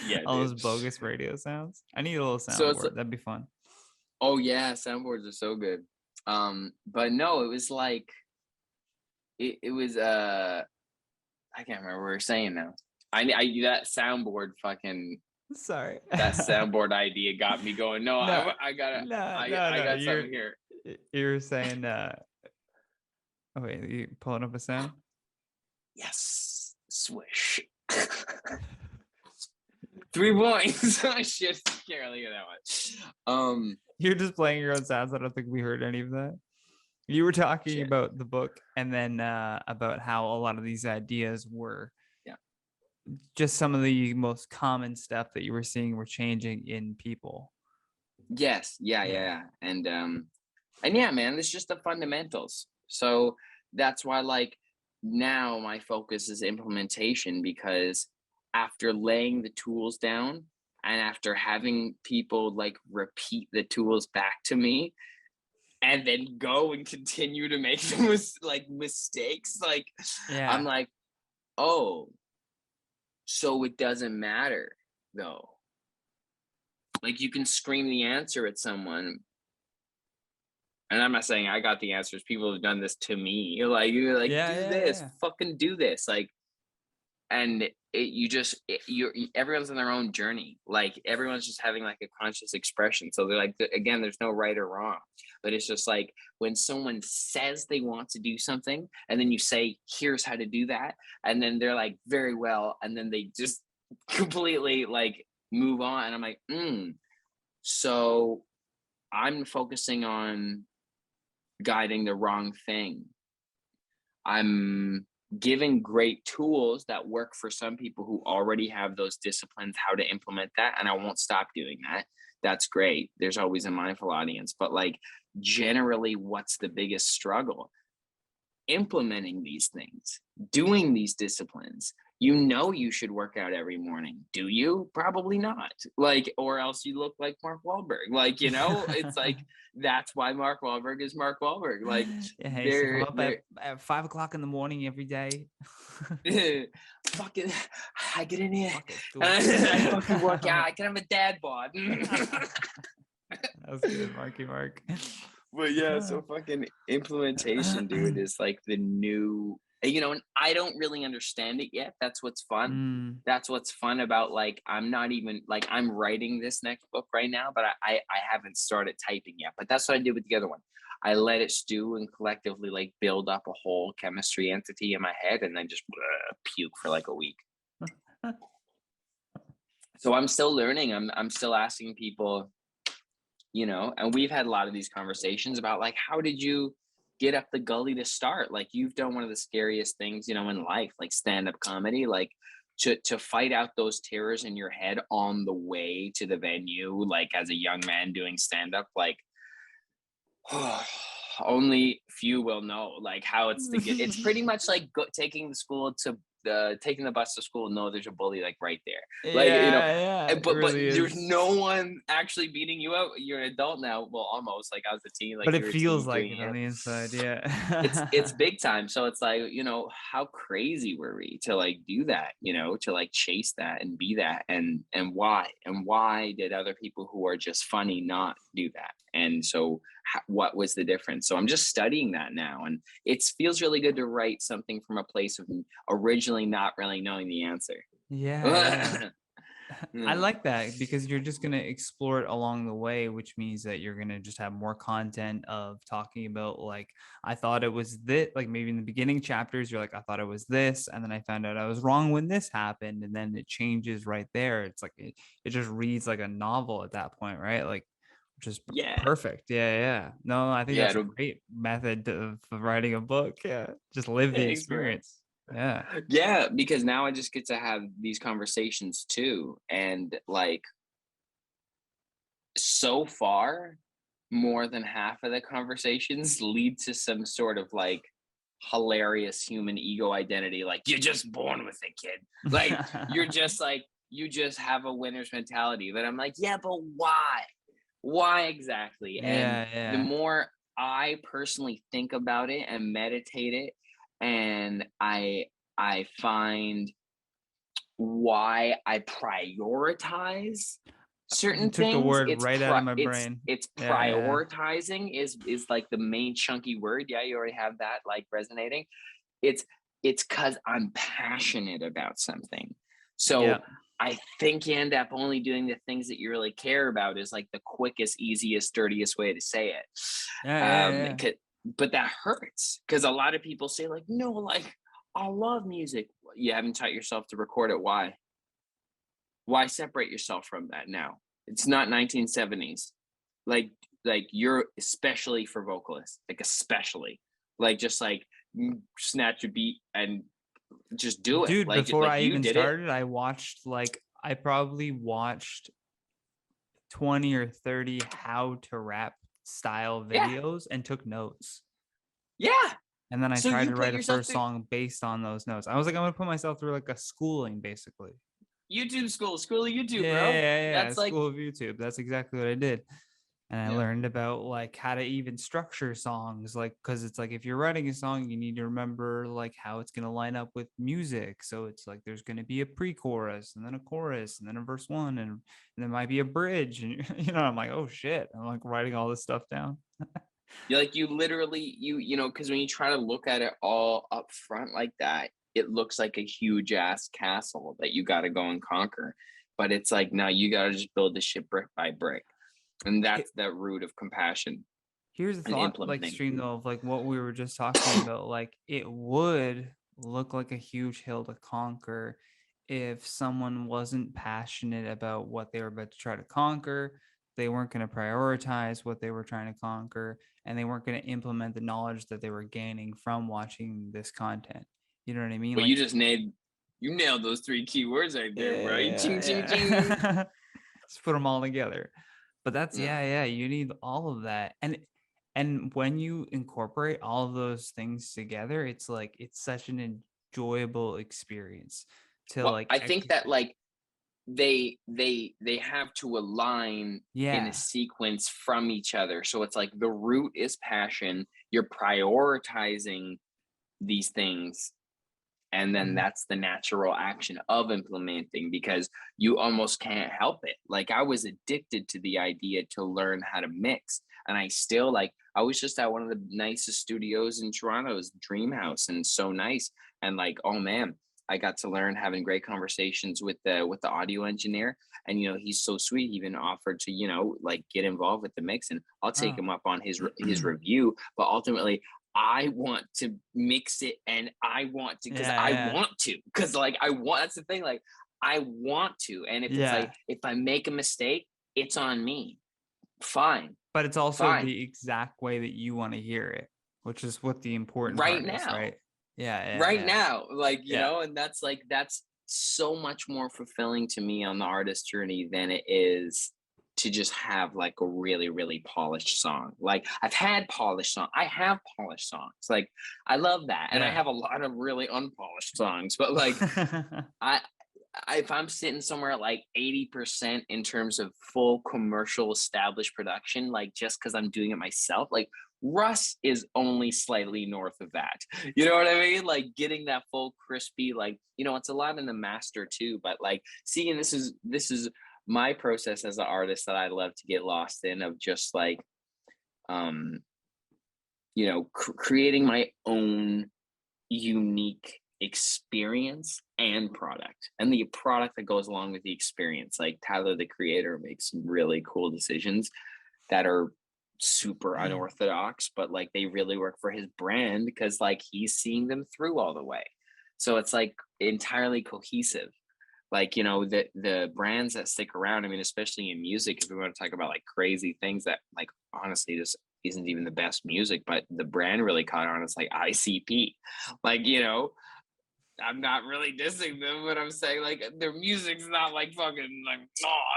yeah,
All those
dude.
bogus radio sounds. I need a little
So it's
soundboard. That'd be fun.
oh yeah, soundboards are so good. But no, it was like it was I can't remember what we were saying now. I that soundboard fucking
Sorry.
that soundboard idea got me going. No,
No,
I gotta I
no.
got something here.
You're saying oh wait, you pulling up a sound?
Yes, swish. 3 points. Oh shit, can't really hear that much.
You're just playing your own sounds. I don't think we heard any of that. You were talking
Shit.
about the book, and then about how a lot of these ideas were just some of the most common stuff that you were seeing were changing in people.
Yes, yeah. And yeah, man, it's just the fundamentals. So that's why, like, now my focus is implementation, because after laying the tools down and after having people like repeat the tools back to me and then go and continue to make mistakes, like
Yeah.
I'm like, oh, so it doesn't matter though. Like, you can scream the answer at someone, and I'm not saying I got the answers. People have done this to me. You're like, do this, fucking do this. Like, and everyone's on their own journey. Like, everyone's just having like a conscious expression. So they're like, again, there's no right or wrong, but it's just like when someone says they want to do something, and then you say, here's how to do that. And then they're like, very well. And then they just completely like move on. And I'm like, so I'm focusing on guiding the wrong thing. I'm giving great tools that work for some people who already have those disciplines, how to implement that. And I won't stop doing that. That's great. There's always a mindful audience. But like, generally, what's the biggest struggle? Implementing these things, doing these disciplines. You should work out every morning. Do you? Probably not. Like, or else you look like Mark Wahlberg. Like, it's like, that's why Mark Wahlberg is Mark Wahlberg. Like,
yeah, up at 5 o'clock in the morning every day.
Fucking, I get in here. I fucking work out. I can have a dad bod.
That was good, Marky Mark.
But yeah, so fucking implementation, dude, is like the new, and I don't really understand it yet. That's what's fun. That's what's fun about, like, I'm not even like, I'm writing this next book right now, but I haven't started typing yet. But that's what I did with the other one. I let it stew and collectively like build up a whole chemistry entity in my head, and then just puke for like a week. So I'm still learning. I'm still asking people, and we've had a lot of these conversations about like, how did you get up the gully to start? Like, you've done one of the scariest things, in life, like stand-up comedy, like to fight out those terrors in your head on the way to the venue, like as a young man doing stand-up, like only few will know like how it's pretty much like taking the bus to school. No, there's a bully like right there, like but really there's no one actually beating you up. You're an adult now, well, almost, like I was a teen, like,
but it feels like it on the inside.
It's big time. So it's like, how crazy were we to like do that, to like chase that and be that, and why did other people who are just funny not do that? And so what was the difference? So I'm just studying that now, and it feels really good to write something from a place of originally not really knowing the answer.
I like that, because you're just going to explore it along the way, which means that you're going to just have more content of talking about, like, I thought it was this, like maybe in the beginning chapters, you're like, I thought it was this, and then I found out I was wrong when this happened, and then it changes right there. It's like, it just reads like a novel at that point, right? Like, which is perfect. No, I think that's a great method of writing a book. Just live the experience.
Because now I just get to have these conversations too, and like, so far more than half of the conversations lead to some sort of like hilarious human ego identity, like, you're just born with it, kid. Like, you're just like, you just have a winner's mentality. But I'm like, but why exactly? And the more I personally think about it and meditate it, and I find why I prioritize certain things.
The word right out of my brain.
It's prioritizing is like the main chunky word. Yeah, you already have that like resonating. It's it's because I'm passionate about something. So
Yeah.
I think you end up only doing the things that you really care about is like the quickest, easiest, dirtiest way to say it.
Yeah, yeah, yeah.
But that hurts because a lot of people say, like, no, like, I love music. You haven't taught yourself to record it. Why? Why separate yourself from that now? It's not 1970s. Like you're especially for vocalists, like especially like just like snatch a beat and just do it.
Dude, before
Like
I
you
even
did it.
started, I probably watched 20 or 30 how to rap style
Yeah.
videos and took notes.
Yeah.
And then I
So
tried
you
to
put
write a
yourself
first
through
song based on those notes. I was like, I'm gonna put myself through like a schooling, basically.
YouTube school of YouTube,
Yeah,
bro.
yeah, yeah.
That's like,
School of YouTube. That's exactly what I did. And I
yeah.
learned about like how to even structure songs, like because it's like if you're writing a song, you need to remember like how it's gonna line up with music. So it's like there's gonna be a pre-chorus and then a chorus and then a verse one and there might be a bridge. And I'm like, oh shit. I'm like writing all this stuff down.
You're like, you literally, you know, because when you try to look at it all up front like that, it looks like a huge ass castle that you got to go and conquer. But it's like, now you got to just build this shit brick by brick. And that's that root of compassion
Here's the
and
thought, like
implementing.
stream though, of like what we were just talking about. Like it would look like a huge hill to conquer if someone wasn't passionate about what they were about to try to conquer. They weren't going to prioritize what they were trying to conquer, and they weren't going to implement the knowledge that they were gaining from watching this content. You know what I mean?
Well,
Like,
you nailed those three keywords right there, bro. Ching, ching,
yeah,
ching.
yeah. Just put them all together. But that's
Yeah.
yeah, you need all of that. And when you incorporate all of those things together, it's like it's such an enjoyable experience to
Well,
like
I think that like they have to align in a
yeah.
sequence from each other. So it's like the root is passion. You're prioritizing these things, and then
Mhm.
that's the natural action of implementing because you almost can't help it. Like I was addicted to the idea to learn how to mix, and I still like I was just at one of the nicest studios in Toronto's Dream House, and so nice. And like, oh man, I got to learn having great conversations with the audio engineer, and he's so sweet. He even offered to like get involved with the mix, and I'll take
Oh.
him up on his review. But ultimately, I want to mix it, and I want to because
Yeah,
I
yeah.
want to because like I want. That's the thing. Like I want to, and if it's like
Yeah.
if I make a mistake, it's on me. Fine,
But it's also
fine.
the exact way that you want to hear it, which is what the important
Right
part is,
now,
right? Yeah, yeah,
right
yeah.
now, like
Yeah.
and that's so much more fulfilling to me on the artist journey than it is to just have like a really really polished song. Like I have polished songs, like I love that, and I
Yeah.
have a lot of really unpolished songs, but like I if I'm sitting somewhere at like 80% in terms of full commercial established production, like just because I'm doing it myself, like Russ is only slightly north of that. You know what I mean? Like getting that full crispy, like, it's a lot in the master too, but like seeing this is my process as an artist that I love to get lost in of just like um creating my own unique experience and product and the product that goes along with the experience. Like Tyler the creator makes some really cool decisions that are super unorthodox, but like they really work for his brand because like he's seeing them through all the way. So it's like entirely cohesive. Like the brands that stick around, I mean, especially in music, if we want to talk about like crazy things that like honestly just isn't even the best music, but the brand really caught on. It's like ICP. Like I'm not really dissing them, but I'm saying like their music's not like fucking like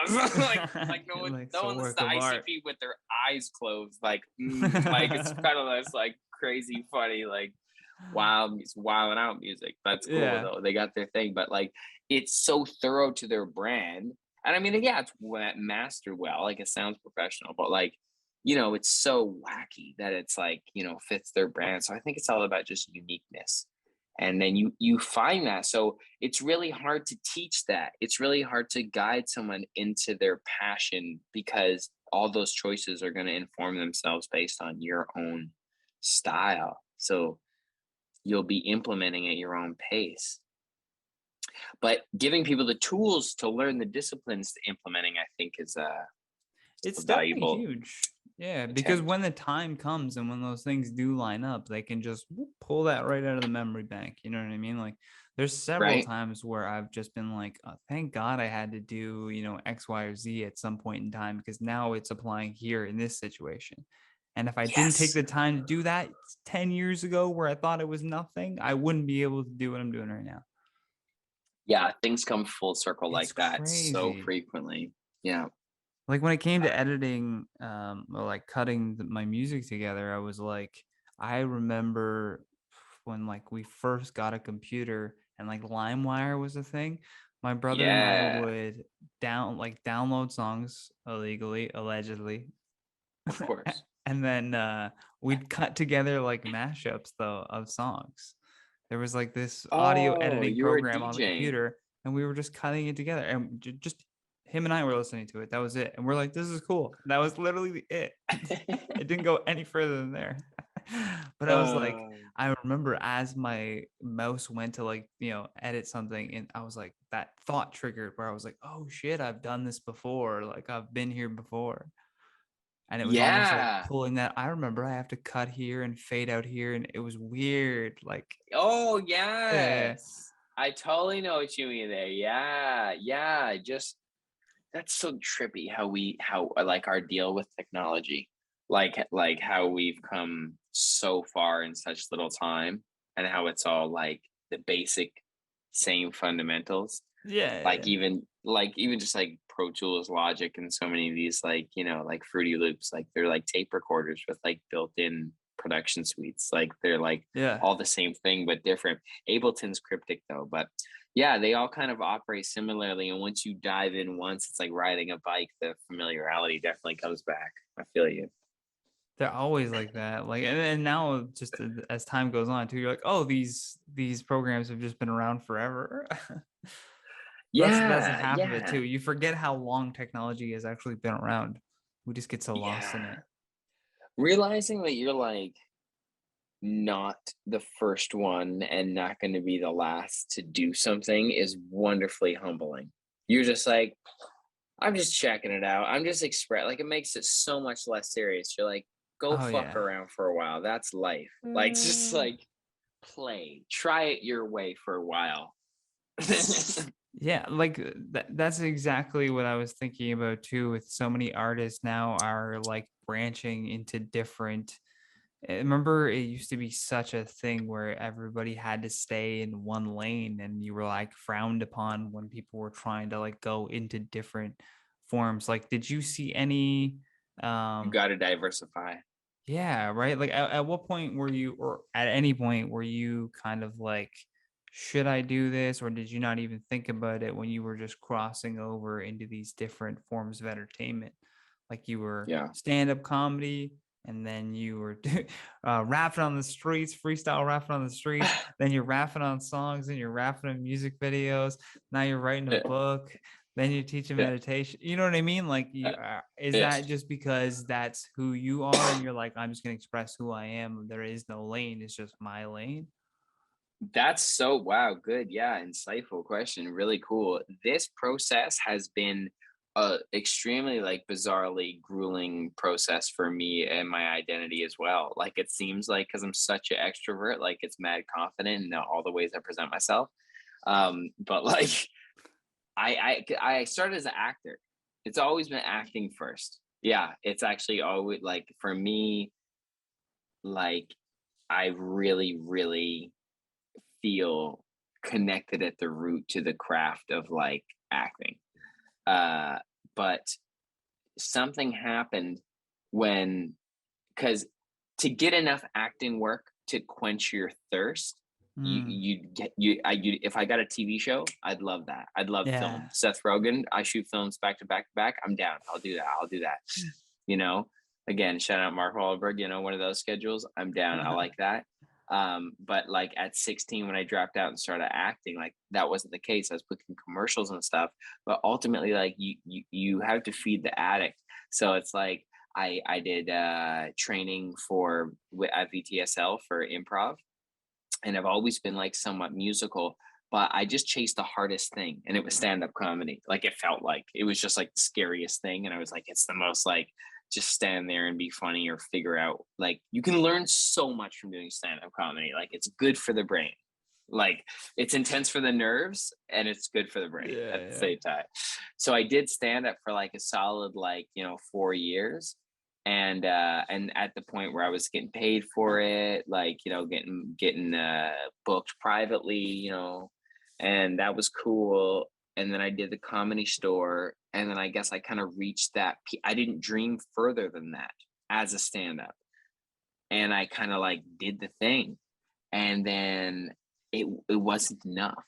Nas. like no one
Like
no
it's a
one listens
work
to
of art.
ICP with their eyes closed. Like like it's kind of this like crazy funny like wilding out music. That's cool
Yeah.
though. They got their thing, but like it's so thorough to their brand. And I mean, yeah, it's mastered well. Like it sounds professional, but like it's so wacky that it's like fits their brand. So I think it's all about just uniqueness, and then you find that. So it's really hard to teach that. It's really hard to guide someone into their passion because all those choices are going to inform themselves based on your own style. So you'll be implementing at your own pace. But giving people the tools to learn the disciplines to implementing, I think, is a
It's definitely
valuable
huge. Yeah, because
attempt.
when the time comes and when those things do line up, they can just pull that right out of the memory bank. You know what I mean? Like there's several
Right?
times where I've just been like, oh, thank God I had to do, X, Y, or Z at some point in time because now it's applying here in this situation. And if I didn't take
Yes.
the time to do that 10 years ago where I thought it was nothing, I wouldn't be able to do what I'm doing right now.
Yeah, things come full circle
It's
like that so
crazy.
frequently. Yeah.
Like when it came to editing, or like cutting my music together, I was like, I remember when like we first got a computer and like LimeWire was a thing. My brother and I
Yeah,
would download songs illegally, allegedly,
of course.
and then we'd cut together like mashups though of songs. There was like this audio
Oh,
editing
you were
program on the
DJing.
computer, and we were just cutting it together, and just him and I were listening to it. That was it, and we're like, "This is cool." That was literally it. It didn't go any further than there. But I was like,
Oh,
I remember as my mouse went to like edit something, and I was like, that thought triggered where I was like, "Oh shit, I've done this before. Like I've been here before." And it was almost like
yeah.
pulling that. I remember I have to cut here and fade out here, and it was weird. Like,
Oh,
yeah,
yes. I totally know what you mean there. Yeah, yeah. Just that's so trippy how like our deal with technology, like how we've come so far in such little time, and how it's all like the basic same fundamentals. Like
yeah,
even just like Pro Tools Logic and so many of these like, like Fruity Loops, like they're like tape recorders with like built-in production suites. Like they're like
yeah.
all the same thing but different. Ableton's cryptic though, but yeah, they all kind of operate similarly. And once you dive in once, it's like riding a bike. The familiarity definitely comes back. I feel you.
They're always like that. Like, and now just as time goes on too, you're like, oh, these programs have just been around forever. That's
Yeah,
half of it
yeah,
too. You forget how long technology has actually been around. We just get so lost in
yeah.
it.
Realizing that you're like not the first one and not going to be the last to do something is wonderfully humbling. You're just like, I'm just checking it out. I'm just express like it makes it so much less serious. You're like, go
Oh
fuck
yeah.
around for a while. That's life. Like just like play. Try it your way for a while.
Yeah, like that's exactly what I was thinking about too. With so many artists now are like branching into different. I remember it used to be such a thing where everybody had to stay in one lane, and you were like frowned upon when people were trying to like go into different forms. Like, did you see any?
You
Um,
got to diversify.
yeah, right. Like, at what point were you, or at any point, were you kind of like, should I do this? Or did you not even think about it when you were just crossing over into these different forms of entertainment? Like you were
Yeah.
stand-up comedy, and then you were rapping on the streets, freestyle rapping on the streets. Then you're rapping on songs, and you're rapping on music videos. Now you're writing a
Yeah.
book, then you teach a
Yeah.
meditation. You know what I mean? Like, is
Yeah.
that just because that's who you are, and you're like, I'm just gonna express who I am? There is no lane; it's just my lane.
That's so wow, good. Yeah, insightful question. Really cool. This process has been a extremely like bizarrely grueling process for me and my identity as well. Like it seems like because I'm such an extrovert, like it's mad confident in all the ways I present myself. But like I started as an actor. It's always been acting first. Yeah, it's actually always like for me, like I really, really feel connected at the root to the craft of like acting. Uh, but something happened when, because to get enough acting work to quench your thirst,
Mm,
you if I got a TV show, I'd love that. I'd love film.
yeah.
Seth Rogen, I shoot films back to back to back. I'm down. I'll do that. I'll do that. You know, again, shout out Mark Wahlberg. One of those schedules. I'm down. I like that. But like at 16 when I dropped out and started acting, like that wasn't the case. I was booking commercials and stuff, but ultimately like you have to feed the addict. So it's like I did training for at VTSL for improv, and I've always been like somewhat musical, but I just chased the hardest thing, and it was stand-up comedy. Like it felt like it was just like the scariest thing, and I was like, it's the most like just stand there and be funny or figure out like you can learn so much from doing stand-up comedy. Like it's good for the brain. Like it's intense for the nerves and it's good for the brain at the
Yeah,
same time. So I did stand up for like a solid like, 4 years. And at the point where I was getting paid for it, like, getting booked privately, and that was cool. And then I did the Comedy Store, and then I guess I kind of reached that I didn't dream further than that as a stand up. And I kind of like did the thing, and then it wasn't enough.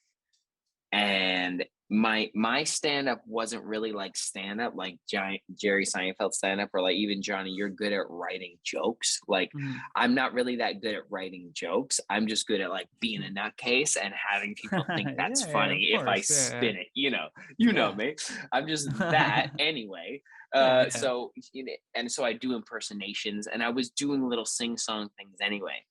And my stand up wasn't really like stand up like giant Jerry Seinfeld stand up, or like even Johnny, you're good at writing jokes. Like
mhm.
I'm not really that good at writing jokes. I'm just good at like being a nutcase and having people think that's
Yeah, yeah, of
funny if I
course. Yeah,
spin it. You know
yeah.
me. I'm just that anyway.
Yeah, yeah.
So I do impersonations, and I was doing little sing song things anyway.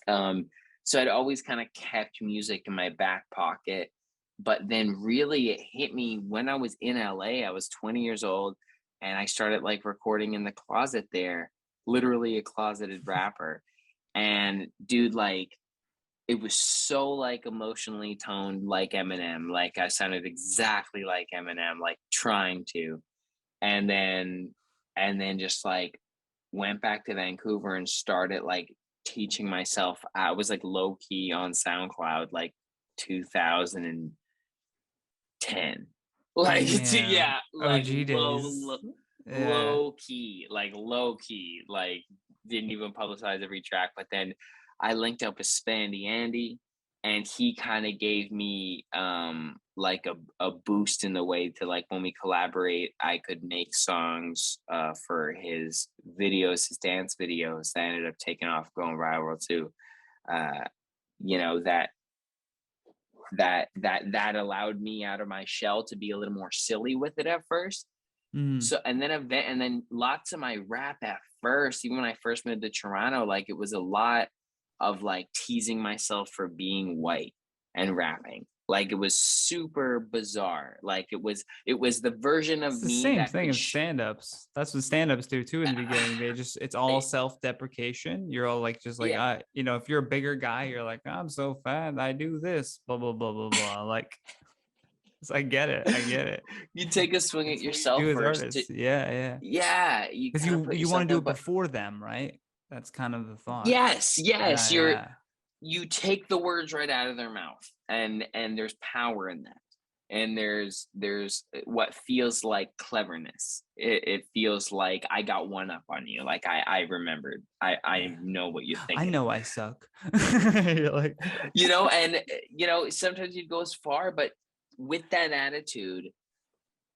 Um, so I'd always kind of kept music in my back pocket. But then really it hit me when I was in LA. I was 20 years old, and I started like recording in the closet there, literally a closeted rapper. And dude, like it was so like emotionally toned like Eminem. Like I sounded exactly like Eminem, like trying to. And then just like went back to Vancouver and started like teaching myself. I was like low key on SoundCloud like 2010. Like
Damn.
yeah, like
OG days. Yeah.
low key, like didn't even publicize every track. But then I linked up with Spandy Andy, and he kind of gave me like a boost in the way to like when we collaborate, I could make songs for his videos, his dance videos that ended up taking off, going viral too. Uh, you know that that allowed me out of my shell to be a little more silly with it at first.
Mm.
So and then lots of my rap at first, even when I first moved to Toronto, like it was a lot of like teasing myself for being white and rapping. Like it was super bizarre. Like it was the version
It's
of
the
me
same
that
thing
could
as stand-ups. That's what stand-ups do too in the beginning. It's all self-deprecation. You're all like just like
yeah,
if you're a bigger guy, you're like, I'm so fat, I do this, blah blah blah blah blah. Like I get it. I get it.
you take a swing at
It's what we
yourself
do as
first to
artists. Yeah, yeah.
yeah, you
Because
kind of put
you want
yourself
to do
down.
it
But
before them, right? That's kind of the thought.
yes,
Yeah, yeah.
you take the words right out of their mouth, and there's power in that, and there's what feels like cleverness. It feels like I got one up on you, like I remembered, I
Yeah.
know what you're
I
thinking.
know I suck. You're like,
And sometimes you'd go as far, but with that attitude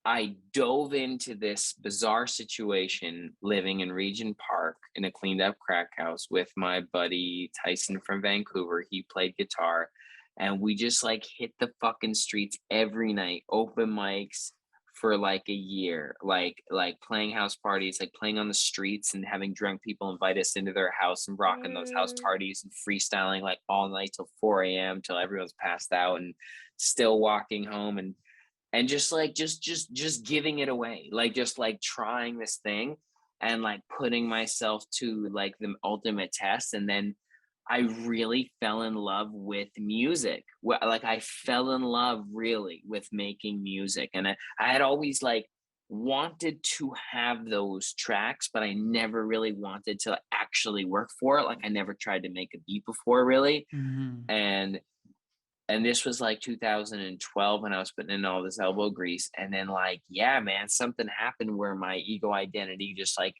I dove into this bizarre situation living in Regent Park in a cleaned up crack house with my buddy Tyson from Vancouver. He played guitar, and we just like hit the fucking streets every night, open mics for like a year, like playing house parties, like playing on the streets and having drunk people invite us into their house and rocking those house parties and freestyling like all night till 4 a.m. till everyone's passed out and still walking home and just like just giving it away, like just like trying this thing and like putting myself to like the ultimate test. And then I really fell in love with music. Like I fell in love really with making music, and I had always like wanted to have those tracks, but I never really wanted to actually work for it. Like I never tried to make a beat before really.
mhm.
And and this was like 2012 when I was putting in all this elbow grease. And then, like, yeah, man, something happened where my ego identity just like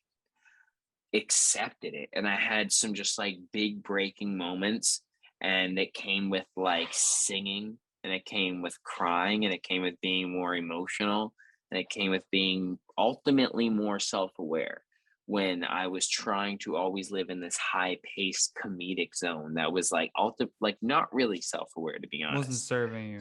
accepted it. And I had some just like big breaking moments. And it came with like singing, and it came with crying, and it came with being more emotional, and it came with being ultimately more self aware when I was trying to always live in this high paced comedic zone that was like like not really self aware, to be
Wasn't
honest.
serving you.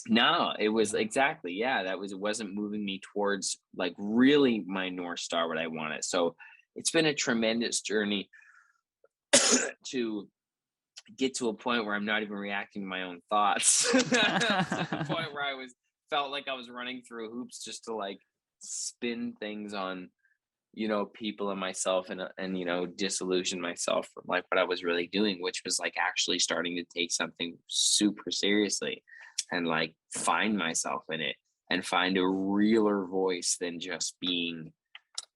No, it was
Yeah.
exactly, yeah, it wasn't moving me towards like really my North Star, what I wanted. So it's been a tremendous journey to get to a point where I'm not even reacting to my own thoughts. To the point where felt like I was running through hoops just to like spin things on, people and myself, and disillusion myself from like what I was really doing, which was like actually starting to take something super seriously and like find myself in it and find a realer voice than just being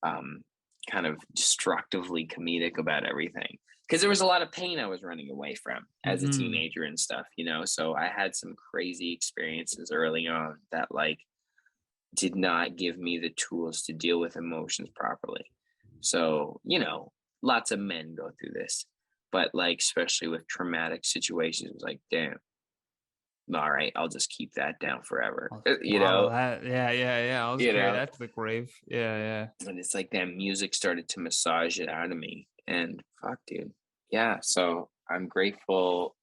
kind of destructively comedic about everything. Because there was a lot of pain I was running away from as a teenager and stuff, so I had some crazy experiences early on that like did not give me the tools to deal with emotions properly. So, lots of men go through this, but like, especially with traumatic situations, it's like, damn, all right, I'll just keep that down forever.
Wow, I'll just
you
carry
know,
that to the grave. Yeah.
and it's like that music started to massage it out of me, and fuck, dude. Yeah. So I'm grateful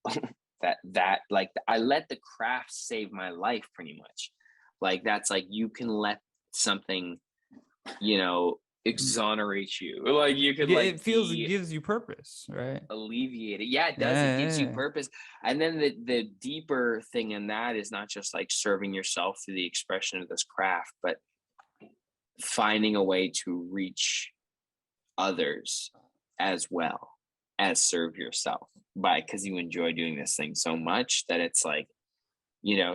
that like I let the craft save my life pretty much. Like that's like you can let something, exonerate you. Like you could like
It gives you purpose, right?
alleviate it. Yeah, it does. It gives you
Yeah.
purpose. And then the deeper thing in that is not just like serving yourself through the expression of this craft, but finding a way to reach others as well as serve yourself because you enjoy doing this thing so much that it's like,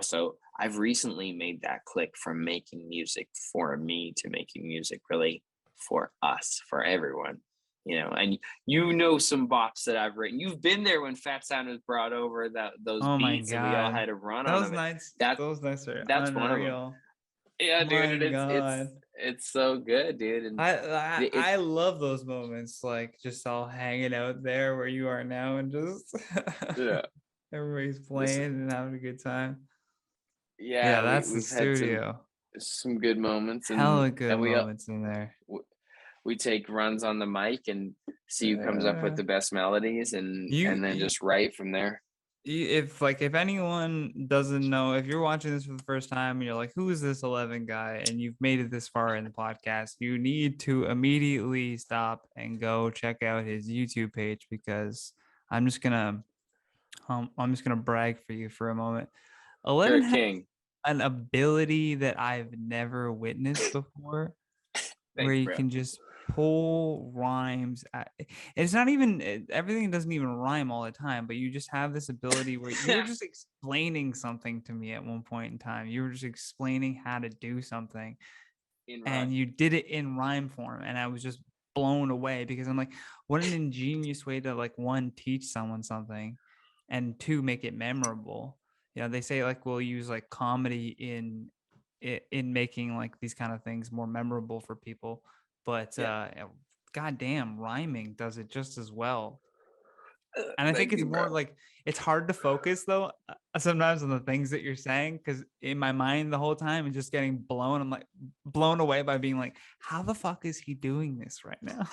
so I've recently made that click from making music for me to making music really for us, for everyone, and some bops that I've written. You've been there when Fat Sound was brought over, those
Oh my
beats and we all
God.
had to run on
Those
them.
nights,
That
those nights are
that's one of them.
unreal.
Yeah, dude,
My
and
God.
it's so good, dude. And it
I love those moments, like just all hanging out there where you are now and just
yeah,
everybody's
this
playing and having a good time. Yeah,
yeah,
that's the
we've had
studio.
some good moments, and
Hella good
then
moments in there.
we take runs on the mic and see who comes up with
Uh,
the best melodies, and
you,
then just write from there.
if anyone doesn't know, if you're watching this for the first time and you're like, who is this Ellevan guy, and you've made it this far in the podcast, you need to immediately stop and go check out his YouTube page, because i'm just gonna I'm just gonna brag for you for a moment.
You're
11
a
has
king.
an ability that I've never witnessed before, where
Thanks,
you
bro.
can just pull rhymes. It's not even everything doesn't even rhyme all the time, but you just have this ability where you were just explaining something to me at one point in time. You were just explaining how to do something,
In
and
rhyme.
you did it in rhyme form, and I was just blown away, because I'm like, what an ingenious way to, like, one, teach someone something, and two, make it memorable. They say like we'll use like comedy in making like these kind of things more memorable for people, but
Yeah.
goddamn, rhyming does it just as well. And I think
Thank
it's
you,
more
bro.
like it's hard to focus though, sometimes, on the things that you're saying, because in my mind the whole time it's just getting blown. I'm like blown away by being like, how the fuck is he doing this right now?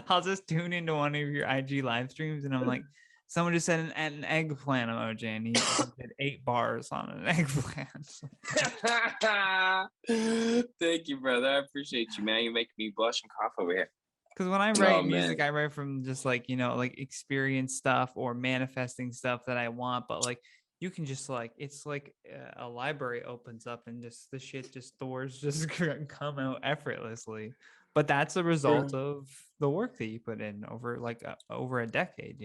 I'll just tune into one of your IG live streams and I'm like, someone just said an eggplant emoji, and he did 8 bars on an eggplant.
Thank you, brother. I appreciate you, man. You make me blush and cough over here.
Because when I
Oh
write music,
man.
I write from just like, like experience stuff or manifesting stuff that I want. But like, you can just like, it's like a library opens up and just the shit, just doors just come out effortlessly. But that's a result of the work that you put in over like over a decade.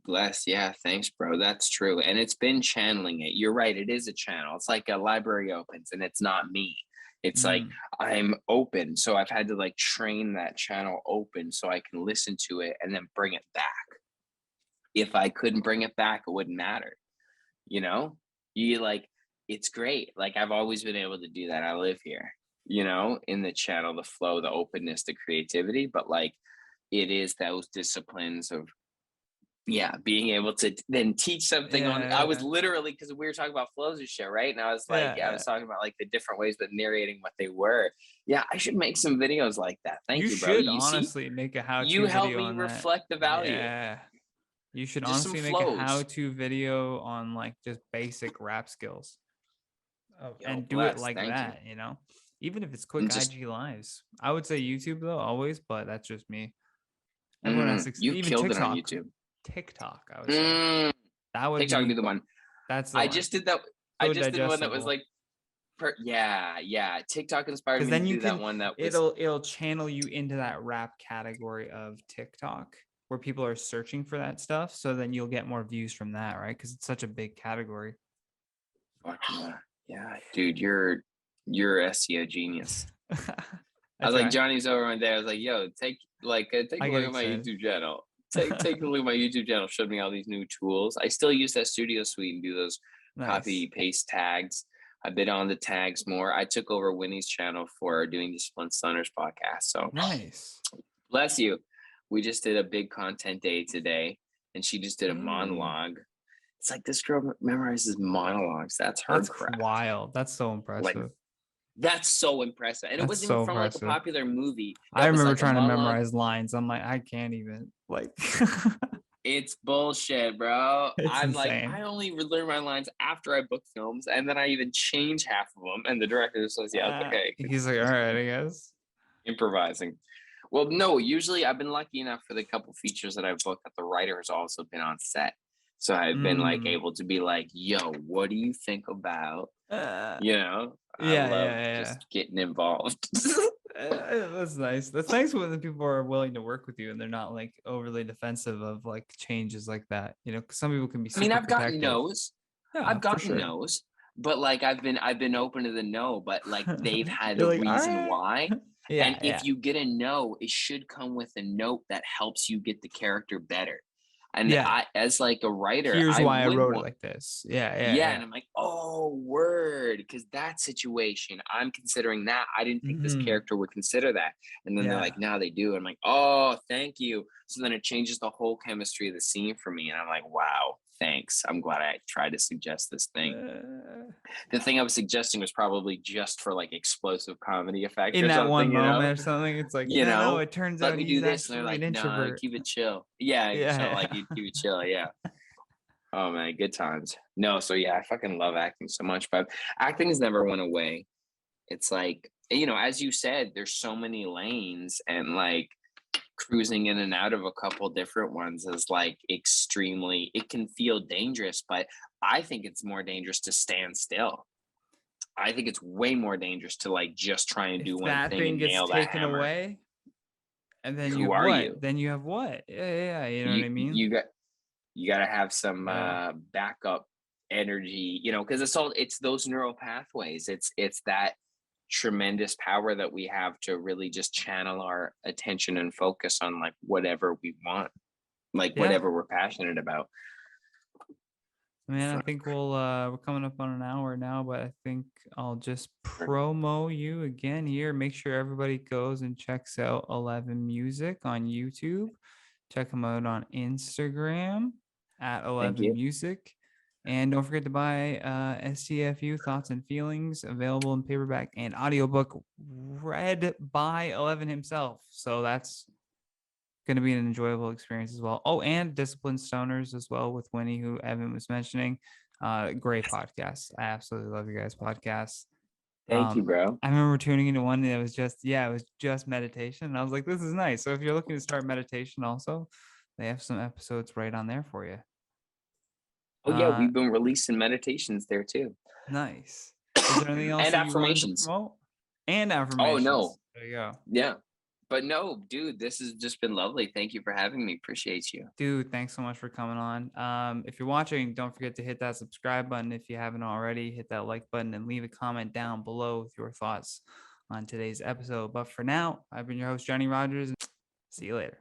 Bless. Yeah, thanks, bro. That's true. And it's been channeling it. You're right. It is a channel. It's like a library opens and it's not me. It's like
Mm.
I'm open. So I've had to like train that channel open so I can listen to it and then bring it back. If I couldn't bring it back, it wouldn't matter. You know, you like, it's great. Like I've always been able to do that. I live here, in the channel, the flow, the openness, the creativity. But like, it is those disciplines of, yeah, being able to then teach something on. I was
Yeah,
literally, because we were talking about flows and shit, right? And I was like, I was
yeah.
talking about like the different ways of narrating what they were. Yeah, I should make some videos like that. Thank
You
you, bro.
should
You see,
honestly make a
you
how-to
help
video
me
on that.
reflect the value.
Yeah. You should
Just some
honestly make a
flows.
how-to video on like just basic rap skills,
Yo,
and do it
bless.
like
Thank you.
that. Even if it's
And
quick
just
IG lives. I would say YouTube though, always, but that's just me. Everyone has
you
even
killed it on
TikTok.
YouTube.
TikTok, I would say.
Mm,
That would
TikTok would be
be
the one.
that's the
I
one.
just did that. I
So
just did one that was
digestible.
like, yeah. TikTok inspired
Because
me to
then you
do that
can
one that was.
it'll channel you into that rap category of TikTok where people are searching for that stuff. So then you'll get more views from that, right? Because it's such a big category.
Yeah, dude, you're a SEO genius. I
I
was like,
try.
Johnny's over one day. I was like, yo, take
I
a
get
look at my
excited.
YouTube channel. Take a look at my YouTube channel. Showed me all these new tools. I still use that Studio Suite and do those
Nice.
copy paste tags. I've been on the tags more. I took over Winnie's channel for doing the Discipline Stunners podcast. So
Nice.
bless you. We just did a big content day today, and she just did a
Hey.
monologue. It's like this girl memorizes monologues. That's her
That's
craft.
wild. That's so
Like
impressive.
that's so impressive. And it
That's
wasn't even
so
from like a
impressive.
popular movie.
I
That was
remember
like a
trying to
monologue.
memorize lines. I'm like, I can't even. Like,
It's bullshit, bro.
it's
I'm like,
insane.
I only learn my lines after I book films, and then I even change half of them. And the director says, "Yeah, okay,
He's like, all right, I guess.
improvising." Well, no, usually I've been lucky enough for the couple features that I've booked that the writer has also been on set. So I've been like
Mm.
able to be like, yo, what do you think about,
Uh,
I
yeah,
love
yeah.
just getting involved.
That's nice. That's nice when the people are willing to work with you and they're not like overly defensive of like changes like that. 'Cause some people can be
I mean,
super
I've gotten
protective.
no's.
Yeah,
I've
for
gotten
sure.
no's, but like I've been open to the no, but like they've had
You're
a
like, all
reason
right.
why. And
Yeah,
if
yeah.
you get a no, it should come with a note that helps you get the character better. And
Yeah.
I, as like a writer,
Here's
I
why I
would
wrote it
want,
like this. Yeah, yeah,
yeah.
yeah.
And I'm like, oh, word, because that situation, I'm considering that. I didn't think this
Hmm.
character would consider that. And then they're
Yeah.
like, now they do. I'm like, oh, thank you. So then it changes the whole chemistry of the scene for me. And I'm like, wow, thanks. I'm glad I tried to suggest this thing.
Uh,
The thing I was suggesting was probably just for like explosive comedy effect
in
or
that one
something,
moment or something, it's like,
you
no,
know,
it turns
let
out
me do
he's
this. And they're
actually
like,
an
no,
introvert.
keep it chill. Yeah. So
Yeah,
like, you keep it chill. Yeah. Oh man, good times. No, so yeah, I fucking love acting so much, but acting has never went away. It's like, as you said, there's so many lanes and like cruising in and out of a couple different ones is like extremely, it can feel dangerous, but I think it's more dangerous to stand still. I think it's way more dangerous to like just try and do
if
one
that
thing
thing
and
gets
nail that
taken
hammer.
away, and then you
Who
have
are
what?
you?
Then you have what? Yeah, you know what
You
I mean?
you got you got to have some
Yeah.
backup energy, because it's those neural pathways. It's that tremendous power that we have to really just channel our attention and focus on like whatever we want, like
Yeah.
whatever we're passionate about.
Man, I
Fuck.
think we're coming up on an hour now, but I think I'll just promo you again here. Make sure everybody goes and checks out Ellevan Music on YouTube. Check them out on Instagram at
Thank
Ellevan
you.
Music. And don't forget to buy STFU Thoughts and Feelings, available in paperback and audiobook, read by Ellevan himself. So that's going to be an enjoyable experience as well. Oh, and Discipline Stoners as well with Winnie, who Evan was mentioning. Great podcast. I absolutely love you guys' podcasts.
Thank you, bro.
I remember tuning into one that was it was just meditation. And I was like, this is nice. So if you're looking to start meditation also, they have some episodes right on there for you.
Oh yeah,
Uh,
we've been releasing meditations there too.
nice. Is there anything else
And
that you wanted to
affirmations.
promote? And
Oh no.
affirmations. There you go.
Yeah. But no, dude, this has just been lovely. Thank you for having me. Appreciate you.
Dude, thanks so much for coming on. If you're watching, don't forget to hit that subscribe button if you haven't already. Hit that like button and leave a comment down below with your thoughts on today's episode. But for now, I've been your host, Johnny Rogers. See you later.